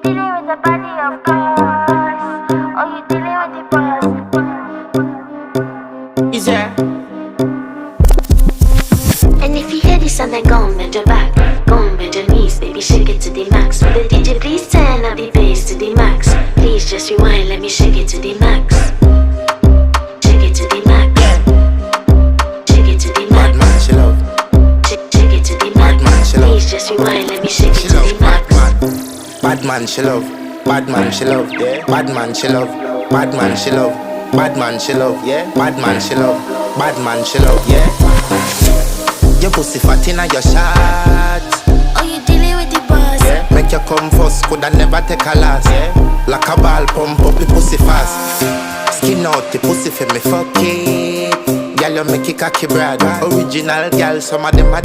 dealing with the body of course, or you dealing with the boss. Is there? And if you hear this and then go on bend your back, go on bend your knees, baby shake it to the max. Will the DJ please turn up the bass to the max? Please just rewind, let me shake it to the max. Shake it to the max. Shake it to the max. Bad man, she love. Shake it to the max. Bad man, she love. Please just rewind, let me shake She it to love the bad max. man. Bad man, she love. Bad man, she love. Yeah. Bad man, she love. Bad man, she love. Bad man, she love. Yeah. Bad man, she love. Bad man, she love. Yeah. Your pussy fat inna your shot. Oh, you dealing with the boss? Yeah. Make you come first, coulda never take a last. Yeah. Like a ball pump up the pussy fast. Skin out the pussy for me fuck it. Girl, you make it cocky brother. Original girl, some of them are